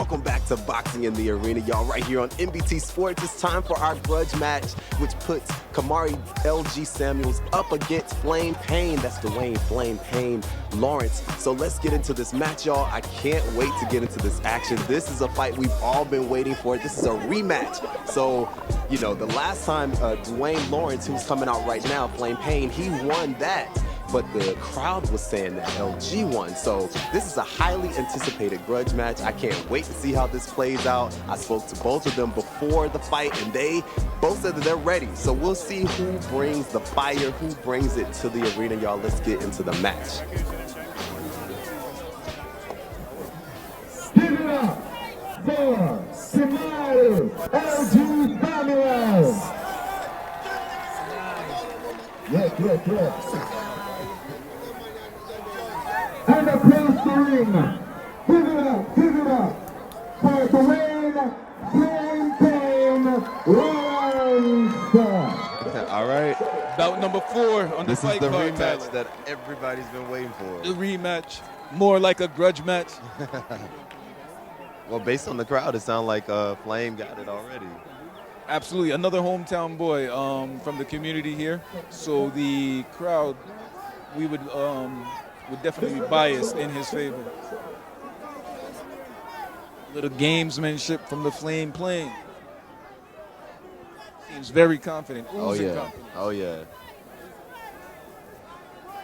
Welcome back to Boxing in the Arena, y'all, right here on NBT Sports. It's time for our grudge match, which puts Kimarley LG Samuels up against Flame Payne. That's Dwayne Flame Payne Lawrence. So let's get into this match, y'all. I can't wait to get into this action. This is a fight we've all been waiting for. This is a rematch. So, you know, the last time Dwayne Lawrence, who's coming out right now, Flame Payne, he won that. But the crowd was saying that LG won. So this is a highly anticipated grudge match. I can't wait to see how this plays out. I spoke to both of them before the fight, and they both said that they're ready. So we'll see who brings the fire, who brings it to the arena, y'all. Let's get into the match. Give it up for Kimarley LG Samuels. Yes. And across the ring, give it up for Dwayne Flame Payne Lawrence. All right. Bout number 4 on the fight card. This is the rematch Tyler. that everybody's been waiting for. The rematch, more like a grudge match. Well, based on the crowd, it sounds like Flame got it already. Absolutely, another hometown boy from the community here. So the crowd, we would definitely be biased in his favor. Little gamesmanship from the Flame Payne. Seems very confident. Oh yeah. Confident. Oh yeah.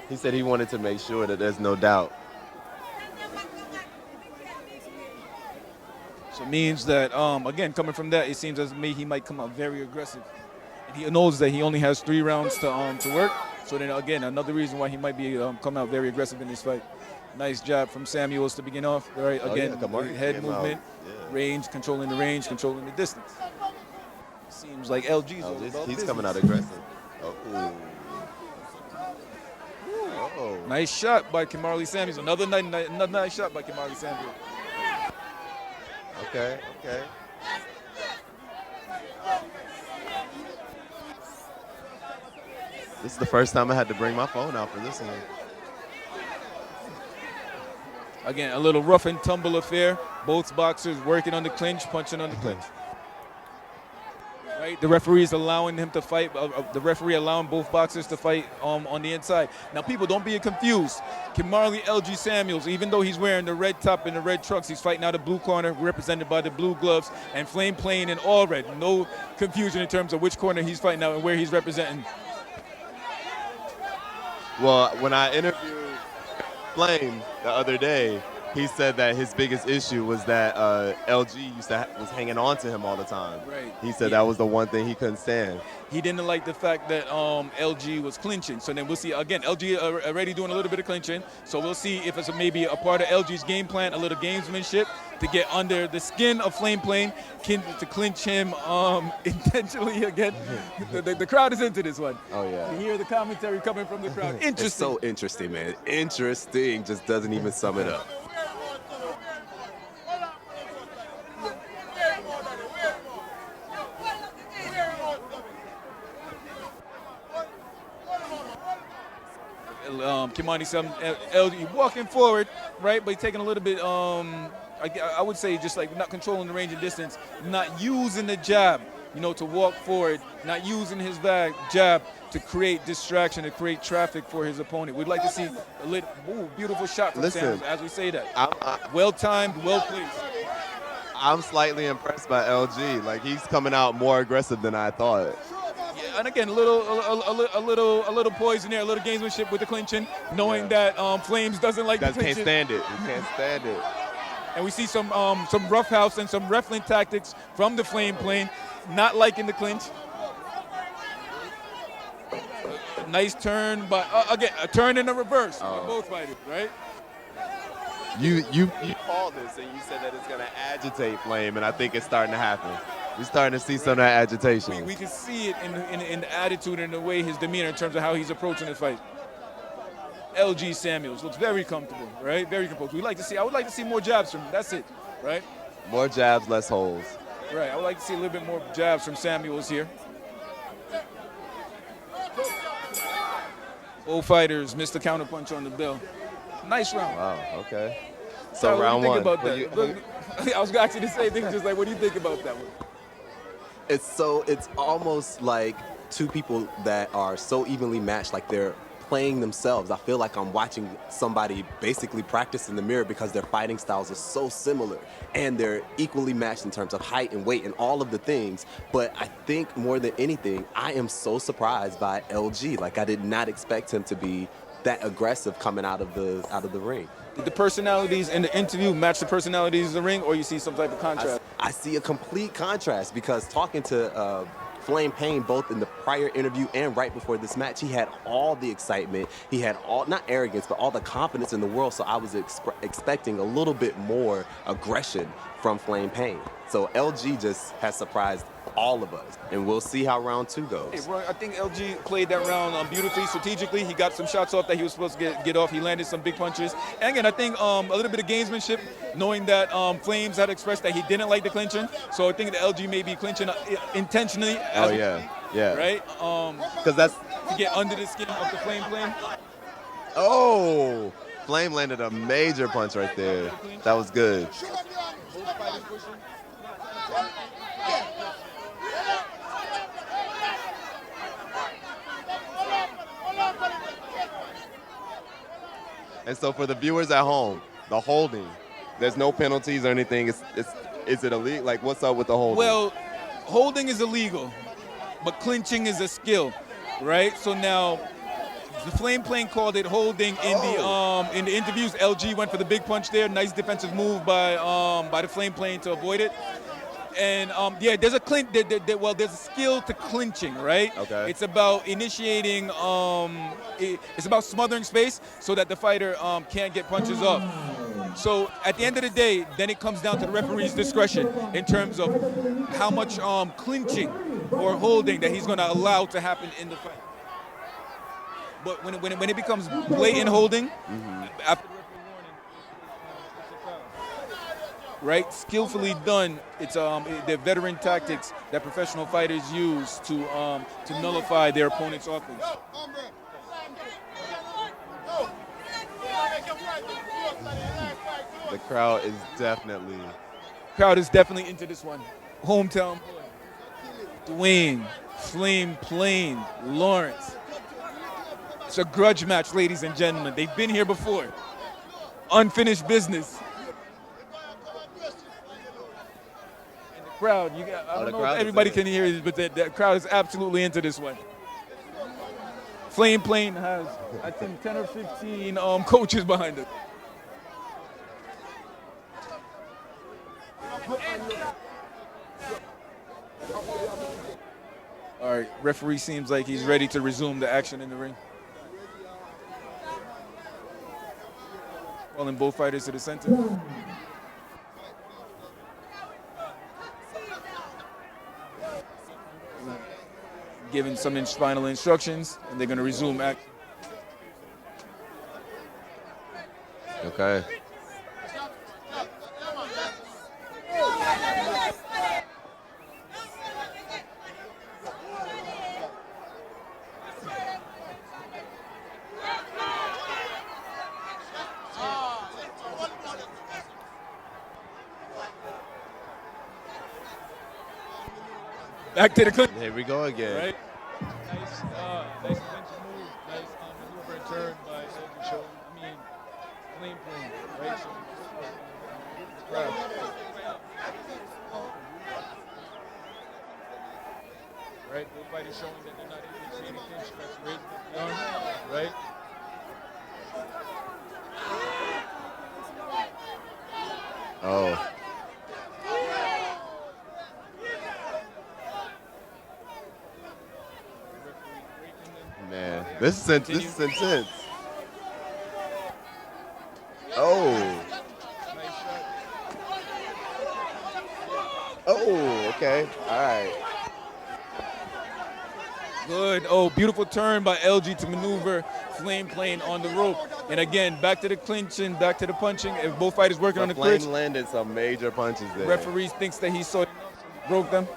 He said he wanted to make sure that there's no doubt. So it means that, again, coming from that, it seems as me he might come out very aggressive. And he knows that he only has 3 rounds to work. So then, again, another reason why he might be coming out very aggressive in this fight. Nice job from Samuels to begin off. Right, again, head movement, range, controlling the range, controlling the distance. Seems like LG's he's coming out aggressive. Oh. Oh. Nice shot by Kimarley Samuels. Another nice shot by Kimarley Samuels. Okay. This is the first time I had to bring my phone out for this one. Again, a little rough and tumble affair. Both boxers working on the clinch, punching on the clinch. Right, the referee is allowing him to fight. The referee allowing both boxers to fight on the inside. Now, people, don't be confused. Kimarley LG Samuels, even though he's wearing the red top and the red trunks, he's fighting out of blue corner, represented by the blue gloves, and Flame Payne in all red. No confusion in terms of which corner he's fighting out and where he's representing. Well, when I interviewed Flame the other day, he said that his biggest issue was that LG was hanging on to him all the time. Right. He said that was the one thing he couldn't stand. He didn't like the fact that LG was clinching. So then we'll see, again, LG already doing a little bit of clinching. So we'll see if it's maybe a part of LG's game plan, a little gamesmanship to get under the skin of Flame Payne, to clinch him intentionally again. The crowd is into this one. Oh, yeah. You hear the commentary coming from the crowd. Interesting. It's so interesting, man. Interesting just doesn't even sum it up. Kimarley LG walking forward, right, but he's taking a little bit, I would say just like not controlling the range and distance, not using the jab, to walk forward, not using his jab to create distraction, to create traffic for his opponent. We'd like to see a little, beautiful shot from Samuels, as we say that. Well-timed, well-placed. I'm slightly impressed by LG. Like, he's coming out more aggressive than I thought. And again, a little poison there, a little gamesmanship with the clinching, knowing that Flames doesn't like the clinching. Can't stand it. He can't stand it. And we see some roughhouse and some wrestling tactics from the Flame Payne, not liking the clinch. Nice turn, but again, a turn in the reverse for both fighters, right? You called this and you said that it's gonna agitate Flame, and I think it's starting to happen. We're starting to see some of that agitation. We can see it in the attitude and the way his demeanor in terms of how he's approaching the fight. LG Samuels looks very comfortable, right? Very composed. I would like to see more jabs from him. That's it, right? More jabs, less holes. Right. I would like to see a little bit more jabs from Samuels here. Both fighters missed the counterpunch on the bell. Nice round. Wow, okay. So round one. What do you think about that? I was going to ask you the same thing, just like, what do you think about that one? It's almost like two people that are so evenly matched, like they're playing themselves. I feel like I'm watching somebody basically practice in the mirror because their fighting styles are so similar and they're equally matched in terms of height and weight and all of the things. But I think more than anything, I am so surprised by LG. Like, I did not expect him to be that aggressive coming out of the ring. Did the personalities in the interview match the personalities in the ring, or you see some type of contrast? I see a complete contrast because talking to Flame Payne both in the prior interview and right before this match, he had all the excitement. He had all, not arrogance, but all the confidence in the world. So I was expecting a little bit more aggression from Flame Payne. So LG just has surprised all of us, and we'll see how round 2 goes. Hey, Roy, I think LG played that round beautifully, strategically. He got some shots off that he was supposed to get off. He landed some big punches. And again, I think a little bit of gamesmanship, knowing that Flames had expressed that he didn't like the clinching. So I think the LG may be clinching intentionally. Yeah. Right? Because that's to get under the skin of the Flame. Oh, Flame landed a major punch right there. That was good. And so for the viewers at home, the holding, there's no penalties or anything. Is it illegal? Like, what's up with the holding? Well, holding is illegal, but clinching is a skill, right? So now, the Flame Plane called it holding in the interviews. LG went for the big punch there. Nice defensive move by the Flame Plane to avoid it. And yeah, there's a skill to clinching, right? Okay. It's about initiating. It's about smothering space so that the fighter can't get punches off. So at the end of the day, then it comes down to the referee's discretion in terms of how much clinching or holding that he's going to allow to happen in the fight. But when it becomes blatant holding, after the referee warning, it's a foul. Right? Skillfully done. It's the veteran tactics that professional fighters use to nullify their opponent's offense. The crowd is definitely into this one. Hometown boy, Dwayne, Flame Plane, Lawrence. It's a grudge match, ladies and gentlemen. They've been here before. Unfinished business. And the crowd, I don't know if everybody can hear it, but the crowd is absolutely into this one. Flame Plane has, I think, 10 or 15 coaches behind it. All right, referee seems like he's ready to resume the action in the ring. Calling both fighters to the center. Giving some final instructions, and they're going to resume action. Okay. Back to the clip. Here we go again. Right? Nice defensive move. Nice maneuver and turn by LG Show. Flame Plane. Right? So, crowd. Right? Both fighters showing that they're not initiating clinch. That's raising the arm. Right? Oh. Man, this is intense. Oh. Oh, okay. All right. Good. Oh, beautiful turn by LG to maneuver Flame Plane on the rope. And again, back to the clinching, back to the punching. If both fighters working on the Flame clinch, landed some major punches there. referee thinks that he saw broke them.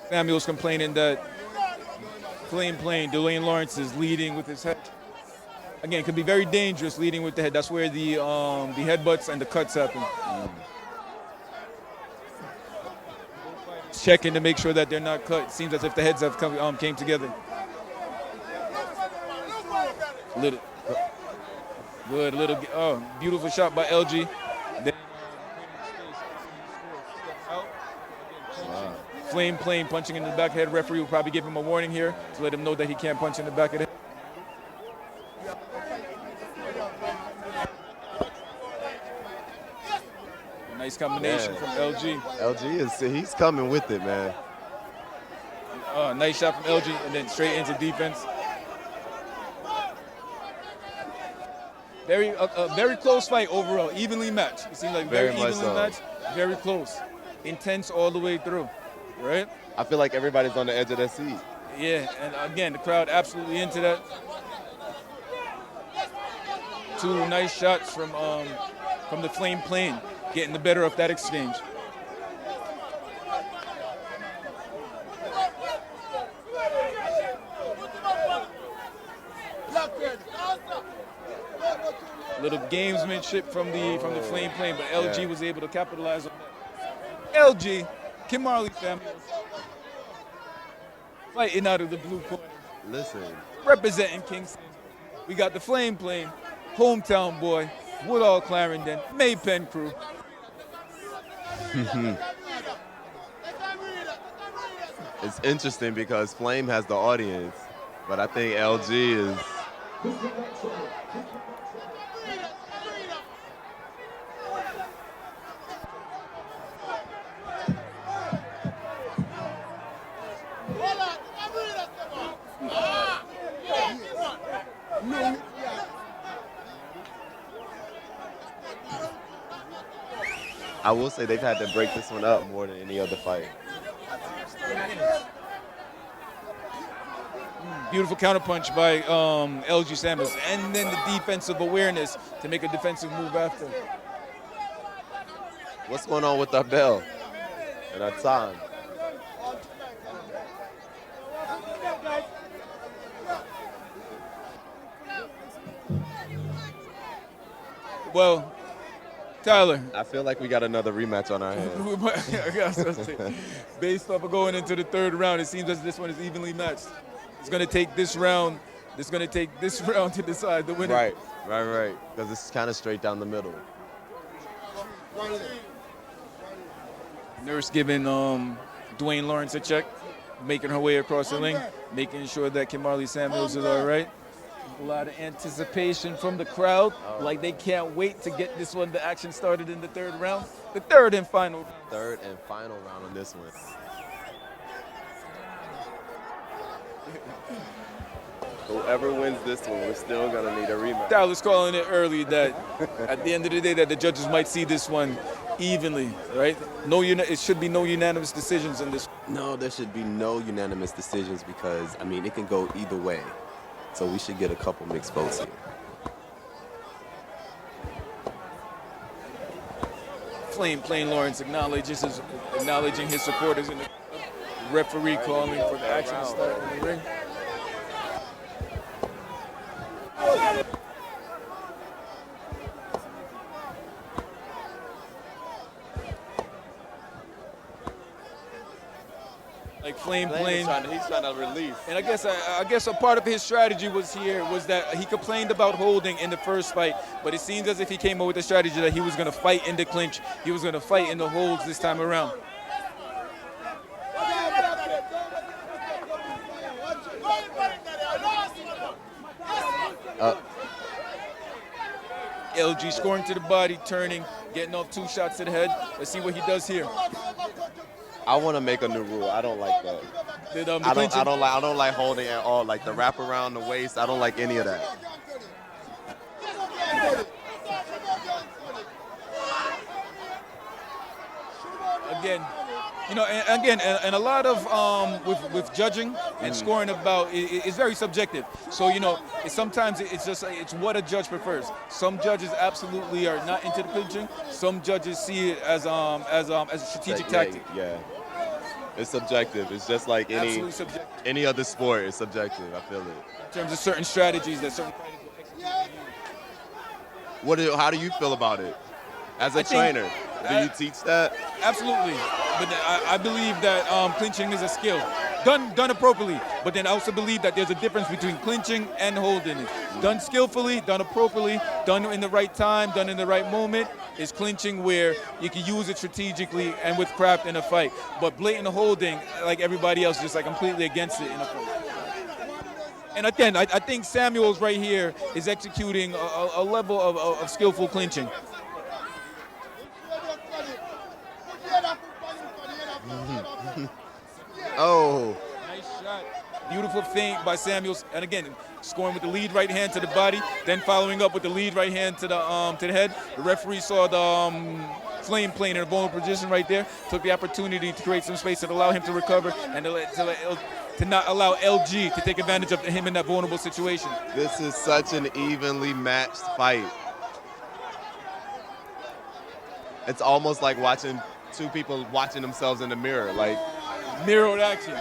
Samuel's complaining that Flame playing. Dwayne Lawrence is leading with his head. Again, could be very dangerous leading with the head. That's where the headbutts and the cuts happen. Checking to make sure that they're not cut. Seems as if the heads have came together. Beautiful shot by LG. Then, Flame playing, punching in the back of the head. Referee will probably give him a warning here to let him know that he can't punch in the back of the head. Nice combination from LG. He's coming with it, man. Nice shot from LG, and then straight into defense. Very close fight overall, evenly matched. It seems like very evenly matched, very close, intense all the way through, right? I feel like everybody's on the edge of their seat. Yeah, and again, the crowd absolutely into that. Two nice shots from the Flame plane, getting the better of that exchange. Little gamesmanship from the Flame plane, but LG was able to capitalize on that. LG, Kimarley family, fighting out of the blue corner. Listen. Representing Kingston. We got the Flame plane, hometown boy, Woodhall, Clarendon, Maypen crew. It's interesting because Flame has the audience, but I think LG is. I will say they've had to break this one up more than any other fight. Beautiful counterpunch by LG Samuels, and then the defensive awareness to make a defensive move after. What's going on with our bell and our time? Well, Tyler. I feel like we got another rematch on our hands. Based off of going into the third round, it seems as this one is evenly matched. It's going to take this round. It's going to take this round to decide the winner. Right. Because it's kind of straight down the middle. Nurse giving Dwayne Lawrence a check, making her way across the ring, making sure that Kimarley Samuels is all right. A lot of anticipation from the crowd, like they can't wait to get this one. The action started in the third round, the third and final round. Third and final round on this one. Whoever wins this one, we're still gonna need a rematch. Dallas calling it early that at the end of the day that the judges might see this one evenly, right? It should be no unanimous decisions in this. No, there should be no unanimous decisions because, I mean, it can go either way. So we should get a couple mixed votes here. Flame playing Lawrence acknowledging his supporters and the referee calling for the action to start in the ring. Like Flame playing. He's trying to release. And I guess a part of his strategy was that he complained about holding in the first fight, but it seems as if he came up with a strategy that he was going to fight in the clinch. He was going to fight in the holds this time around. LG scoring to the body, turning, getting off 2 shots to the head. Let's see what he does here. I want to make a new rule. I don't like that. I don't like holding at all. Like the wrap around the waist. I don't like any of that. Again, and a lot of with judging and scoring about is very subjective. So sometimes it's what a judge prefers. Some judges absolutely are not into the clinching. Some judges see it as a strategic tactic. Yeah. It's subjective. It's just like Absolutely subjective. any other sport. It's subjective. I feel it. In terms of certain strategies that certain fighters will execute. How do you feel about it as a I think trainer? Do you teach that? Absolutely, but I believe that clinching is a skill, done appropriately. But then I also believe that there's a difference between clinching and holding it. Done skillfully, done appropriately, done in the right time, done in the right moment, is clinching where you can use it strategically and with craft in a fight. But blatant holding, like everybody else, just like completely against it in a fight. And again, I think Samuels right here is executing a level of skillful clinching. Oh. Nice shot. Beautiful feint by Samuels. And again, scoring with the lead right hand to the body, then following up with the lead right hand to the head. The referee saw the flame playing in a vulnerable position right there, took the opportunity to create some space to allow him to recover and to not allow LG to take advantage of him in that vulnerable situation. This is such an evenly matched fight. It's almost like watching two people watching themselves in the mirror. Like mirrored action.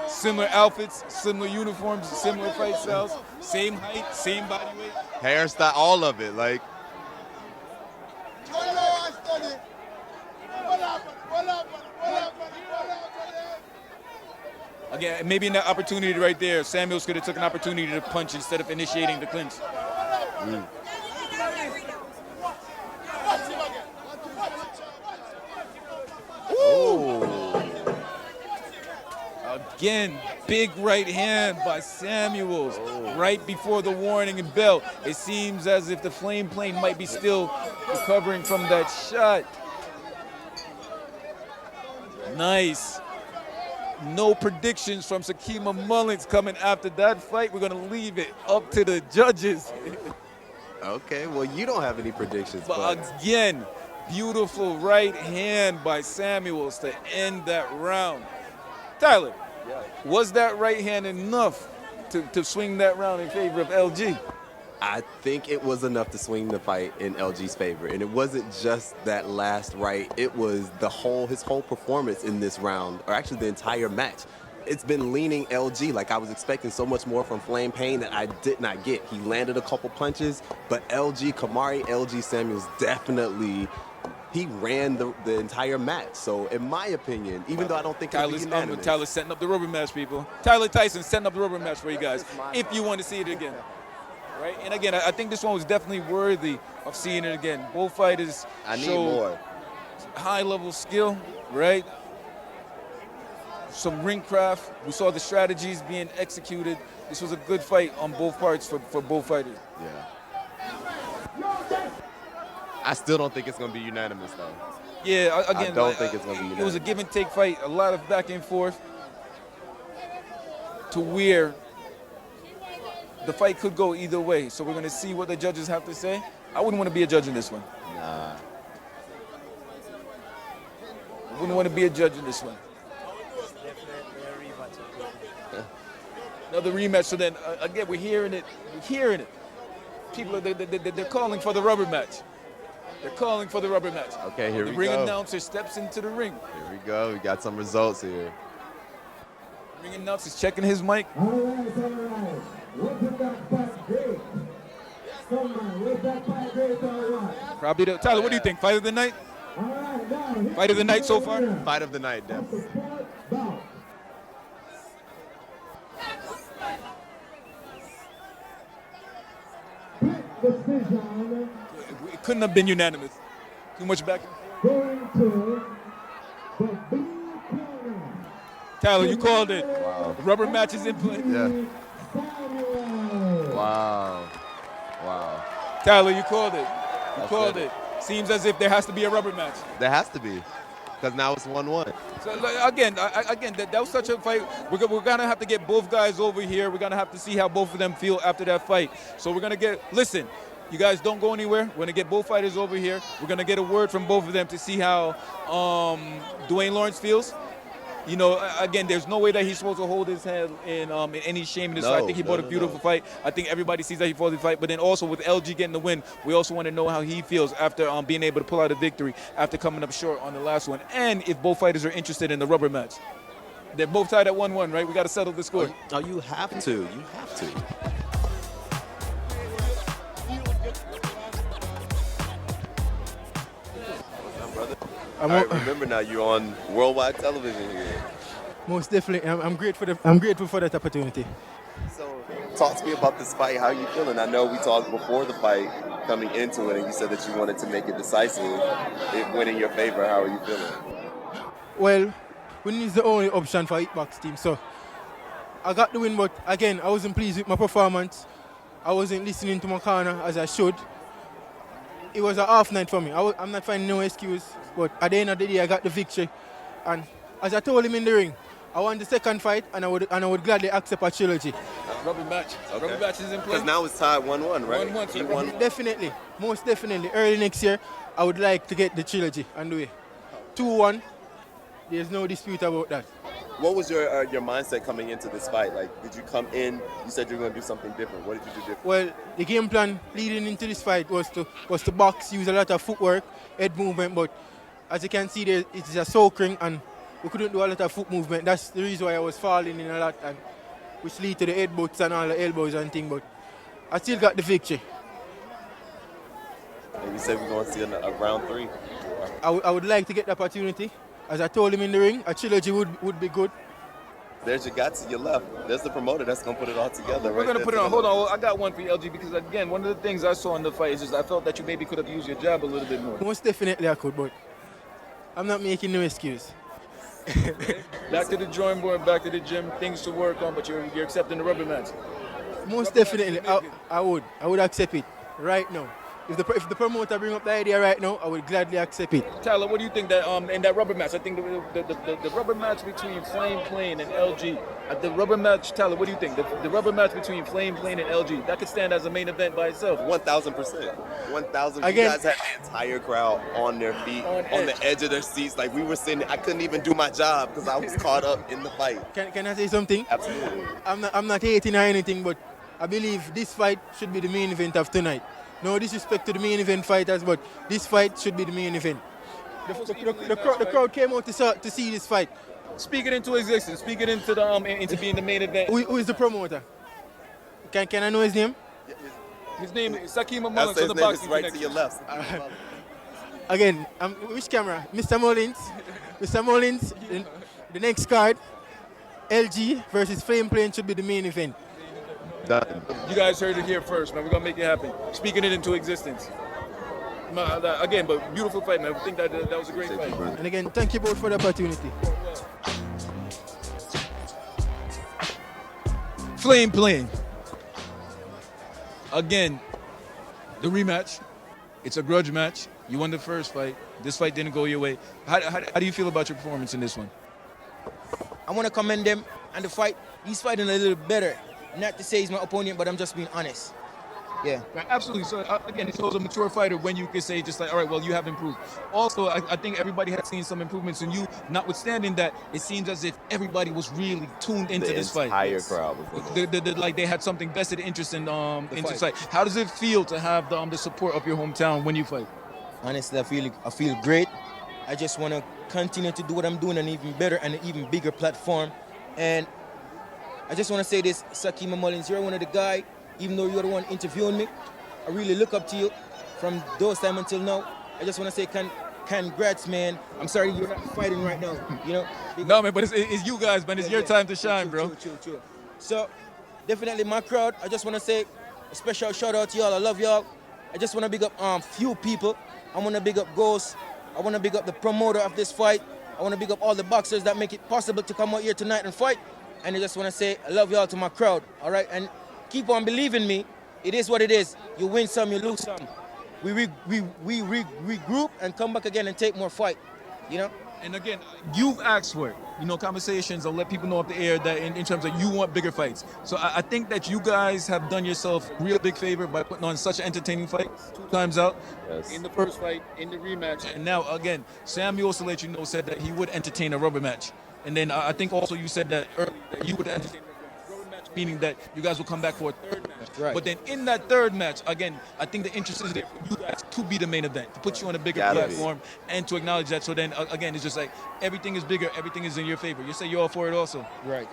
Similar outfits, similar uniforms, similar fight styles, same height, same body weight. Hairstyle, all of it. Like. Again, maybe in that opportunity right there, Samuels could have took an opportunity to punch instead of initiating the clinch. Again, big right hand by Samuels right before the warning and bell. It seems as if the flame plane might be still recovering from that shot. Nice. No predictions from Sakima Mullings coming after that fight. We're going to leave it up to the judges. Okay, well, you don't have any predictions. But again, beautiful right hand by Samuels to end that round. Tyler, was that right hand enough to swing that round in favor of LG? I think it was enough to swing the fight in LG's favor, and it wasn't just that last right. It was his whole performance in this round, or actually the entire match. It's been leaning LG. Like, I was expecting so much more from Flame Payne that I did not get. He landed a couple punches, but Kimarley, LG Samuels definitely, he ran the entire match. So in my opinion, even though I don't think it'll be unanimous. Tyler's setting up the rubber match, people. Tyson setting up the rubber match for you guys, if you want to see it again. Right? And again, I think this one was definitely worthy of seeing it again. Both fighters showed high-level skill, right? Some ring craft. We saw the strategies being executed. This was a good fight on both parts for both fighters. Yeah. I still don't think it's going to be unanimous, though. Yeah, again, I don't think it's going to be unanimous. It was a give-and-take fight, a lot of back and forth to where the fight could go either way. So we're going to see what the judges have to say. I wouldn't want to be a judge in this one. Nah. I wouldn't want to be a judge in this one. Another rematch. So then, again, we're hearing it. People, they're calling for the rubber match. They're calling for the rubber match. Okay, here we go. The ring announcer steps into the ring. Here we go. We got some results here. Ring announcer's checking his mic. All right. What's that fight date? Someone, what's that fight date all right? Probably Tyler, what do you think? Fight of the night? All right, now. Fight of the night so far? Fight of the night, definitely. Decision. It couldn't have been unanimous. Too much back. Going to the blue corner. Tyler, you called it. Wow. Rubber match is in play. Yeah. Wow. Wow. Tyler, you called it. You called it. Seems as if there has to be a rubber match. There has to be, because now it's 1-1. So again, that was such a fight. We're gonna have to get both guys over here. We're gonna have to see how both of them feel after that fight. So we're gonna listen. You guys don't go anywhere. We're gonna get both fighters over here. We're gonna get a word from both of them to see how Dwayne Lawrence feels. You know, again, there's no way that he's supposed to hold his head in any shame in this fight. I think he bought a beautiful fight. I think everybody sees that he fought the fight. But then also with LG getting the win, we also want to know how he feels after being able to pull out a victory after coming up short on the last one. And if both fighters are interested in the rubber match. They're both tied at 1-1, right? We got to settle the score. Oh, you have to. You have to. All right, remember now you're on worldwide television here. Most definitely, I'm grateful for that opportunity. So, talk to me about this fight. How are you feeling? I know we talked before the fight, coming into it, and you said that you wanted to make it decisive. It went in your favor. How are you feeling? Well, winning is the only option for Hitbox team. So I got the win, but again, I wasn't pleased with my performance. I wasn't listening to my corner as I should. It was an off night for me. I'm not finding no excuse, but at the end of the day, I got the victory. And as I told him in the ring, I want the second fight, and I would gladly accept a trilogy. Rubber match. Okay. Rubber match is in play. Because now it's tied 1-1, right? 1-1. He won. Definitely, most definitely. Early next year, I would like to get the trilogy on the way. 2-1. There's no dispute about that. What was your mindset coming into this fight? Like, did you come in? You said you were going to do something different. What did you do different? Well, the game plan leading into this fight was to box, use a lot of footwork, head movement. But as you can see, there it's a soak ring, and we couldn't do a lot of foot movement. That's the reason why I was falling in a lot, and which lead to the headbutts and all the elbows and things. But I still got the victory. And you said we're going to see a round 3. I would like to get the opportunity. As I told him in the ring, a trilogy would be good. There's your guy to your left. There's the promoter that's going to put it all together. We're going to put it on. Hold on. I got one for you, LG, because, again, one of the things I saw in the fight is just I felt that you maybe could have used your jab a little bit more. Most definitely I could, but I'm not making no excuse. Back to the drawing board, back to the gym, things to work on, but you're accepting the rubber match. Most definitely, I would accept it right now. If the promoter bring up the idea right now, I would gladly accept it. Tyler, what do you think that in that rubber match? I think the rubber match between Flame Plane and LG. The rubber match, Tyler, what do you think? The rubber match between Flame Plane and LG, that could stand as a main event by itself. 1,000%. 1,000%. You guys had the entire crowd on their feet, on the edge of their seats. Like, we were sitting, I couldn't even do my job because I was caught up in the fight. Can I say something? Absolutely. I'm not hating or anything, but I believe this fight should be the main event of tonight. No disrespect to the main event fighters, but this fight should be the main event. The crowd came out to see this fight. Speak it into existence. Speak it into the into being the main event. Who is the promoter? Can I know his name? His name is Sakima Mullings. His name is right to your left. Again, which camera? Mr. Mullings. Mr. Mullings, the next card, LG versus Flame Plane should be the main event. Done. You guys heard it here first, man. We're going to make it happen. Speaking it into existence. Again, but beautiful fight, man. I think that was a great fight. And again, thank you both for the opportunity. Flame Plane. Again, the rematch. It's a grudge match. You won the first fight. This fight didn't go your way. How do you feel about your performance in this one? I want to commend them and the fight. He's fighting a little better. Not to say he's my opponent, but I'm just being honest. Yeah. Right, absolutely. So, again, it shows a mature fighter when you can say just like, all right, well, you have improved. Also, I think everybody has seen some improvements in you, notwithstanding that it seems as if everybody was really tuned into this fight. The entire crowd was like they had something vested interest in into fight. How does it feel to have the support of your hometown when you fight? Honestly, I feel great. I just want to continue to do what I'm doing on an even better and an even bigger platform. And I just want to say this, Sakima Mullings, you're one of the guys, even though you're the one interviewing me, I really look up to you from those time until now. I just want to say congrats, man. I'm sorry you're not fighting right now, you know? No, man, but it's you guys, man. It's your time to shine, bro. True. So, definitely my crowd, I just want to say a special shout out to y'all. I love y'all. I just want to big up few people. I want to big up Ghost. I want to big up the promoter of this fight. I want to big up all the boxers that make it possible to come out here tonight and fight. And I just want to say I love y'all to my crowd, all right? And keep on believing me. It is what it is. You win some, you lose some. We regroup and come back again and take more fight, you know? And again, you've asked for it. You know, conversations will let people know off the air that in terms of you want bigger fights. So I think that you guys have done yourself a real big favor by putting on such an entertaining fight 2 times out. Yes. In the first fight, in the rematch. And now, again, Samuel, to let you know, said that he would entertain a rubber match. And then I think also you said that earlier that you would entertain a third match, meaning that you guys will come back for a third match. Right. But then in that third match, again, I think the interest is there for you guys to be the main event, to put you on a bigger Gotta be. platform, and to acknowledge that. So then again, it's just like everything is bigger, everything is in your favor. You say you're all for it also. Right.